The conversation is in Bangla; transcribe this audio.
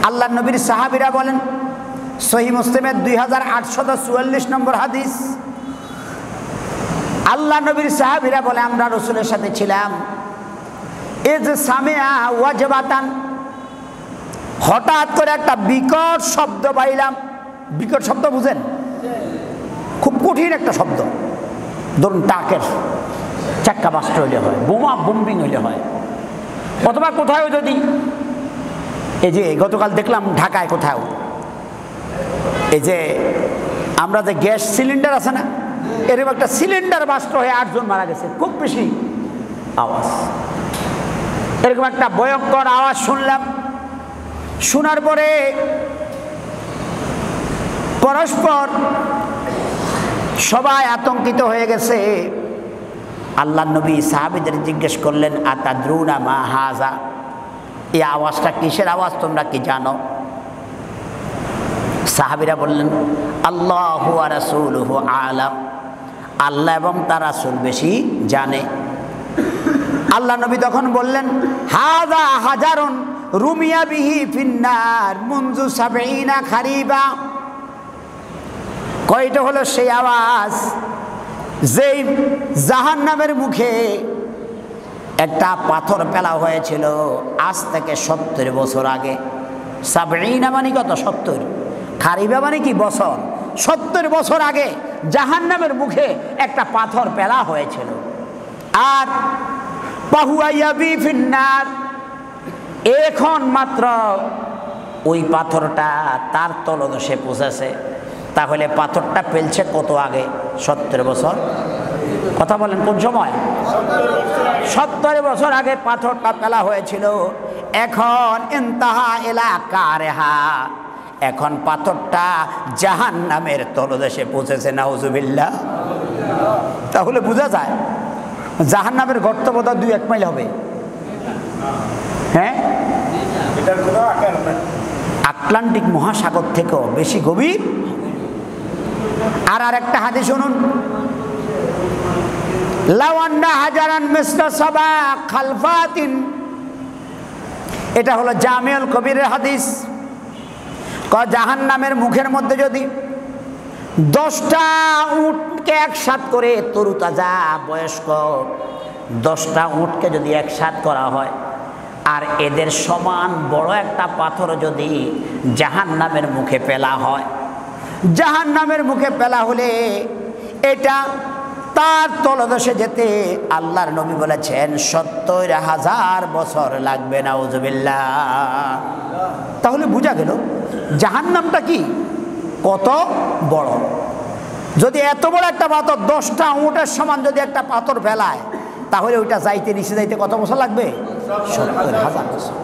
আল্লাহ নবীর সাহাবীরা বলেন, সহিহ মুসলিমের 2844 নম্বর হাদিস, আল্লাহ নবীর সাহাবীরা বলে আমরা রাসূলের সাথে ছিলাম, ইজ সামিআ ওয়াজবাতান, হঠাৎ করে একটা বিকট শব্দ পাইলাম। বিকট শব্দ বুঝেন? খুব কঠিন একটা শব্দ। ধরুন ট্রাকের চাক্কা বাস্ট হইলে হয়, বোমা বোম্বিং হইলে হয়, অথবা কোথাও যদি এই যে গতকাল দেখলাম ঢাকায় কোথাও এই যে আমরা যে গ্যাস সিলিন্ডার আছে না, এরকম একটা সিলিন্ডার বাস্ট হয়ে 8 জন মারা গেছে। খুব বেশি আওয়াজ, এরকম একটা ভয়ঙ্কর আওয়াজ শুনলাম। শোনার পরে পরস্পর সবাই আতঙ্কিত হয়ে গেছে। আল্লাহ নবী সাহাবীদের জিজ্ঞেস করলেন, আতাদরুনা মা হাযা, এই আওয়াজটা কিসের আওয়াজ, তোমরা কি জানো? সাহাবীরা বললেন, আল্লাহু ওয়া রাসূলুহু আলাম, আল্লাহ এবং তার রাসূল বেশি জানে। আল্লাহ নবী তখন বললেন, হাযা হাজারুন রুমিয়া বিহি ফিন্নার মুনযু 70 খারিবা, কয়টা হলো সেই আওয়াজ যেই জাহান্নামের মুখে একটা পাথর ফেলা হয়েছিল আজ থেকে 70 বছর আগে। 70 মানে কত? 70। খারিবা মানে কি? বছর। 70 বছর আগে জাহান্নামের মুখে একটা পাথর ফেলা হয়েছিল। আর পাহুয়া ইয়াবি ফিন্নার, এখন মাত্র ওই পাথরটা তার তলদেশে পৌঁছেছে। তাহলে পাথরটা ফেলছে কত আগে? 70 বছর। কথা বলেন কোন সময়? 70 বছর আগে পাথরটা ফেলা হয়েছিল। এখন ইনতাহা ইলা কারেহা, এখন পাথরটা জাহান্নামের তলদেশে পৌঁছেছে। নাউজুবিল্লাহ। তাহলে বোঝা যায় জাহান্নামের গর্ত বোধহয় 2-1 মাইল হবে। হ্যাঁ, আটলান্টিক মহাসাগর থেকেও বেশি গভীর। আর আরেকটা হাদিস শুনুন, লাওয়ান্না হাজারান মিসলা সাবা খালফাতিন, এটা হলো জামিউল কবিরের হাদিস। জাহান্নামের মুখের মধ্যে যদি 10টা উটকে একসাথ করে, তরুতাজা বয়স্ক 10টা উটকে যদি একসাথ করা হয়, আর এদের সমান বড় একটা পাথর যদি জাহান্নামের মুখে ফেলা হয়, জাহান্নামের মুখে ফেলা হলে এটা তার তলদেশে যেতে আল্লাহর নবী বলেছেন 70,000 বছর লাগবে। নাউজুবিল্লাহ। তাহলে বোঝা গেল জাহান্নামটা কি কত বড়। যদি এত বড় একটা পাথর 10টা উটের সমান যদি একটা পাথর ফেলায়, তাহলে ওইটা যাইতে নিচে যাইতে কত বছর লাগবে? 70,000 বছর।